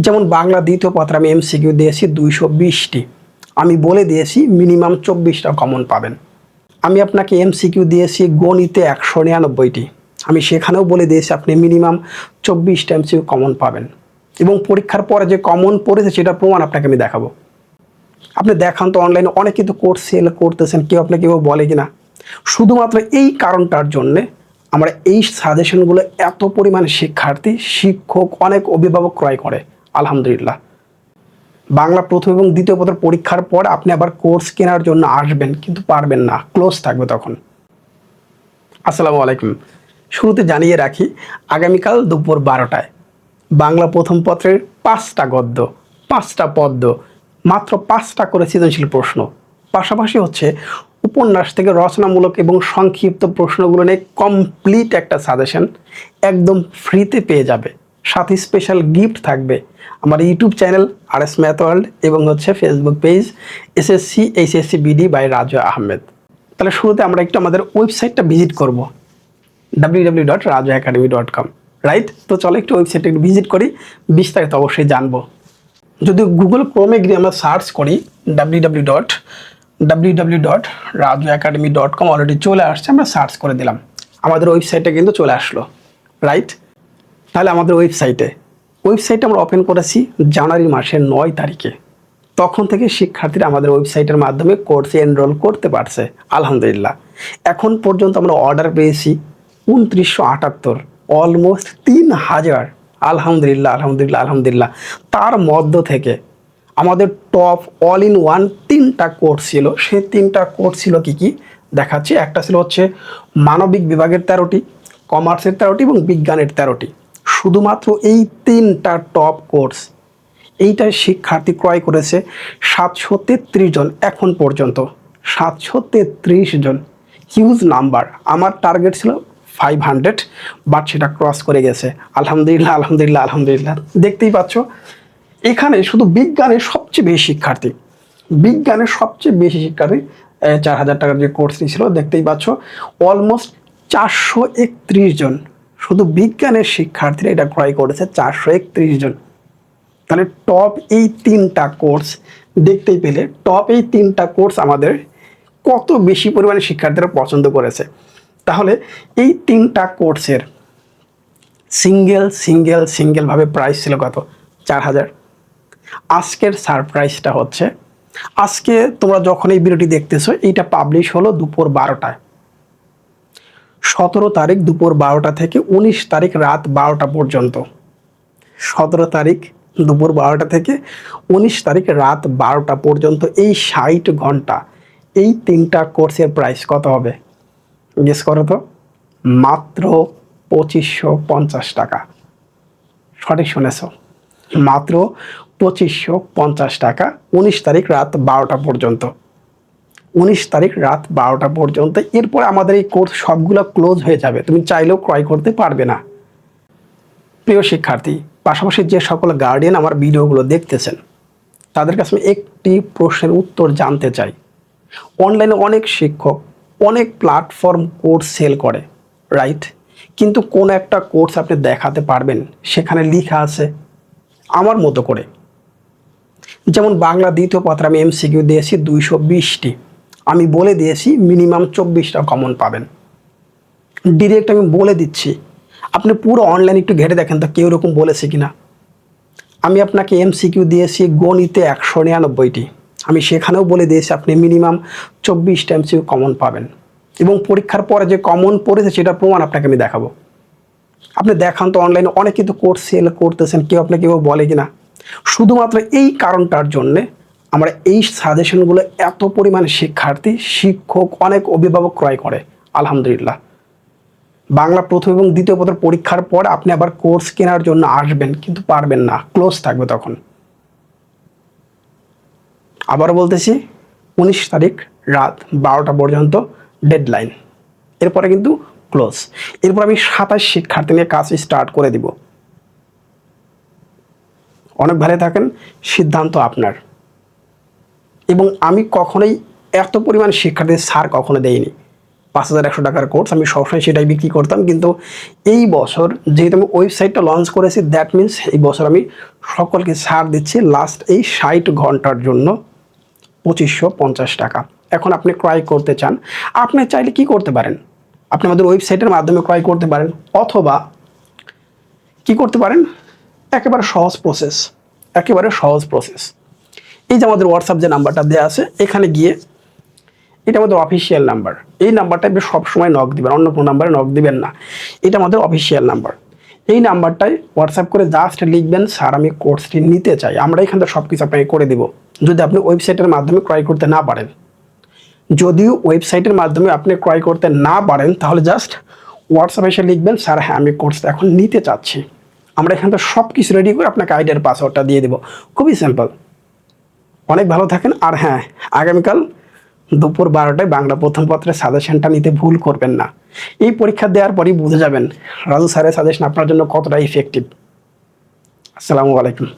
যেমন বাংলা দ্বিতীয় পত্রে আমি এমসিকিউ দিয়েছি 220টি, আমি বলে দিয়েছি মিনিমাম 24টা কমন পাবেন। আমি আপনাকে এমসিকিউ দিয়েছি গণিতে 199টি, আমি সেখানেও বলে দিয়েছি আপনি মিনিমাম 24টা এমসিকিউ কমন পাবেন। এবং পরীক্ষার পরে যে কমন পড়েছে সেটা প্রমাণ আপনাকে আমি দেখাবো। আপনি দেখান তো অনলাইনে অনেক কিন্তু কোর্স সেল করতেছেন, কেউ আপনাকে কেউ বলে কিনা। শুধুমাত্র এই কারণটার জন্যে আমরা এই সাজেশনগুলো এত পরিমাণে শিক্ষার্থী, শিক্ষক, অনেক অভিভাবক ক্রয় করে। আলহামদুলিল্লাহ, বাংলা প্রথম এবং দ্বিতীয় পত্রের পরীক্ষার পর আপনি আবার কোর্স কেনার জন্য আসবেন, কিন্তু পারবেন না, ক্লোজ থাকবে তখন। আসসালামু আলাইকুম। শুরুতে জানিয়ে রাখি, আগামীকাল দুপুর 12টায় বাংলা প্রথম পত্রের 5টা গদ্য, 5টা পদ্য, মাত্র 5টা করে সৃজনশীল প্রশ্ন, পাশাপাশি হচ্ছে উপন্যাস থেকে রচনামূলক এবং সংক্ষিপ্ত প্রশ্নগুলো নিয়ে কমপ্লিট একটা সাজেশন একদম ফ্রিতে পেয়ে যাবে। সাথে স্পেশাল গিফট থাকবে। আমার YouTube channel RS math world এবং হচ্ছে Facebook page SSC HSC BD by Raju Ahmed. তাহলে শুরুতে আমরা একটু আমাদের ওয়েবসাইটটা ভিজিট করব, www.rajuacademy.com, রাইট? তো চলো একটু ওয়েবসাইটে একটু ভিজিট করি, বিস্তারিত অবশ্যই জানবো। যদি গুগল ক্রোমে গিয়ে আমরা সার্চ করি www.rajuacademy.com, অলরেডি চলে আসছে, আমরা সার্চ করে দিলাম, আমাদের ওয়েবসাইটে কিন্তু চলে আসলো, রাইট? তাহলে আমাদের ওয়েবসাইটে আমরা ওপেন করেছি জানুয়ারি মাসের 9 তারিখে। তখন থেকে শিক্ষার্থীরা আমাদের ওয়েবসাইটের মাধ্যমে কোর্সে এনরোল করতে পারছে আলহামদুলিল্লাহ। এখন পর্যন্ত আমরা অর্ডার পেয়েছি 2978, অলমোস্ট 3000। আলহামদুলিল্লাহ আলহামদুলিল্লাহ আলহামদুলিল্লাহ। তার মধ্য থেকে আমাদের টপ অল ইন ওয়ান 3টা কোর্স ছিল। সেই 3টা কোর্স ছিল কি কি দেখাচ্ছি। একটা ছিল হচ্ছে মানবিক বিভাগের 13টি, কমার্সের 13টি এবং বিজ্ঞানের 13টি। শুধুমাত্র এই 3টা টপ কোর্স এইটা শিক্ষার্থী ক্রয় করেছে 733 জন এখন পর্যন্ত। 733 জন, হিউজ নাম্বার। আমার টার্গেট ছিল 500, বাট সেটা ক্রস করে গেছে আলহামদুলিল্লাহ আলহামদুলিল্লাহ আলহামদুলিল্লাহ। দেখতেই পাচ্ছ এখানে শুধু বিজ্ঞানের সবচেয়ে বেশি শিক্ষার্থী, 4000 টাকার যে কোর্সটি ছিল, দেখতেই পাচ্ছ অলমোস্ট 431 জন শুধু বিজ্ঞানের শিক্ষার্থীরা এটা ক্রয় করেছে, 431 জন। তাহলে টপ এই 3টা কোর্স দেখতেই পেলে, টপ এই 3টা কোর্স আমাদের কত বেশি পরিমাণে শিক্ষার্থীরা পছন্দ করেছে। তাহলে এই 3টা কোর্সের সিঙ্গেলভাবে প্রাইস ছিল কত? 4000। আজকের সারপ্রাইজটা হচ্ছে, আজকে তোমরা যখন এই ভিডিওটি দেখতেছো এইটা পাবলিশ হলো দুপুর 12টায়। 17 তারিখ দুপুর 12টা থেকে 19 তারিখ রাত 12টা পর্যন্ত, 17 তারিখ দুপুর 12টা থেকে 19 তারিখ রাত 12টা পর্যন্ত এই 60 ঘন্টা এই 3টা কোর্সের প্রাইস কত হবে? গেস করো তো। মাত্র 2550 টাকা। সঠিক শুনেছ, মাত্র 2550 টাকা। 19 তারিখ রাত 12টা পর্যন্ত, 19 তারিখ রাত 12টা পর্যন্ত। এরপর আমাদের এই কোর্স সবগুলো ক্লোজ হয়ে যাবে, তুমি চাইলেও ক্রয় করতে পারবে না। প্রিয় শিক্ষার্থী, পাশাপাশি যে সকল গার্ডিয়ান আমার ভিডিওগুলো দেখতেছেন, তাদের কাছে আমি একটি প্রশ্নের উত্তর জানতে চাই। অনলাইনে অনেক শিক্ষক অনেক প্ল্যাটফর্ম কোর্স সেল করে, রাইট? কিন্তু কোন একটা কোর্স আপনি দেখাতে পারবেন সেখানে লেখা আছে আমার মতো করে? যেমন বাংলা দ্বিতীয় পত্রে আমি এমসিকিউ দিয়েছি 220টি, আমি বলে দিয়েছি মিনিমাম 24টা কমন পাবেন। ডিরেক্ট আমি বলে দিচ্ছি, আপনি পুরো অনলাইন একটু ঘেটে দেখেন তো কেউ এরকম বলেছে কিনা। আমি আপনাকে এমসিকিউ দিয়েছি গণিতে 199টি, আমি সেখানেও বলে দিয়েছি আপনি মিনিমাম 24টা এমসিকিউ কমন পাবেন। এবং পরীক্ষার পরে যে কমন পড়েছে সেটা প্রমাণ আপনাকে আমি দেখাবো। আপনি দেখান তো অনলাইনে অনেক কিন্তু কোর্স সেল করতেছেন, কেউ আপনাকে কেউ বলে কিনা। শুধুমাত্র এই কারণটার জন্যে আমরা এই সাজেশনগুলো এত পরিমাণে শিক্ষার্থী, শিক্ষক, অনেক অভিভাবক ক্রয় করে আলহামদুলিল্লাহ। বাংলা প্রথম এবং দ্বিতীয় পত্রের পরীক্ষার পর আপনি আবার কোর্স কেনার জন্য আসবেন, কিন্তু পারবেন না, ক্লোজ থাকবে তখন। আবার বলতেছি 19 তারিখ রাত 12টা পর্যন্ত ডেডলাইন, এরপরে কিন্তু ক্লোজ। এরপর আমি 27 শিক্ষার্থী নিয়ে কাজ স্টার্ট করে দিব। অনেক ভালো থাকেন, সিদ্ধান্ত আপনার। এবং আমি কখনোই এত পরিমাণ শিক্ষার্থীদের ছাড় কখনো দেইনি। 5100 টাকার কোর্স, আমি সবসময় সেটাই বিক্রি করতাম। কিন্তু এই বছর যেহেতু আমি ওয়েবসাইটটা লঞ্চ করেছি, দ্যাট মিনস এই বছর আমি সকলকে ছাড় দিচ্ছি লাস্ট এই 60 ঘন্টার জন্য 2550 টাকা। এখন আপনি ক্রয় করতে চান, আপনি চাইলে কি করতে পারেন, আপনি আমাদের ওয়েবসাইটের মাধ্যমে ক্রয় করতে পারেন, অথবা কি করতে পারেন, একেবারে সহজ প্রসেস, একেবারে সহজ প্রসেস। এই যে আমাদের হোয়াটসঅ্যাপ যে নাম্বারটা দেওয়া আছে, এখানে গিয়ে, এটা আমাদের অফিসিয়াল নাম্বার, এই নাম্বারটা আপনি সবসময় নক দিবেন, অন্য কোনো নাম্বারে নক দিবেন না, এটা আমাদের অফিসিয়াল নাম্বার। এই নাম্বারটায় হোয়াটসঅ্যাপ করে জাস্ট লিখবেন, স্যার আমি কোর্সটি নিতে চাই, আমরা এখান থেকে সব কিছু আপনাকে করে দেবো, যদি আপনি ওয়েবসাইটের মাধ্যমে ক্রয় করতে না পারেন। যদিও ওয়েবসাইটের মাধ্যমে আপনি ক্রয় করতে না পারেন, তাহলে জাস্ট হোয়াটসঅ্যাপে এসে লিখবেন, স্যার হ্যাঁ আমি কোর্সটা এখন নিতে চাচ্ছি, আমরা এখান থেকে সব কিছু রেডি করে আপনাকে আইডিয়ার পাসওয়ার্ডটা দিয়ে দেবো। খুবই সিম্পল। অনেক ভালো থাকেন। আর হ্যাঁ, আগামীকাল দুপুর 12টায় বাংলা প্রথম পত্রের সাজেশনটা নিতে ভুল করবেন না। এই পরীক্ষা দেওয়ার পরই বুঝে যাবেন রাজু স্যারের সাজেশন আপনার জন্য কতটা ইফেক্টিভ। আসসালামু আলাইকুম।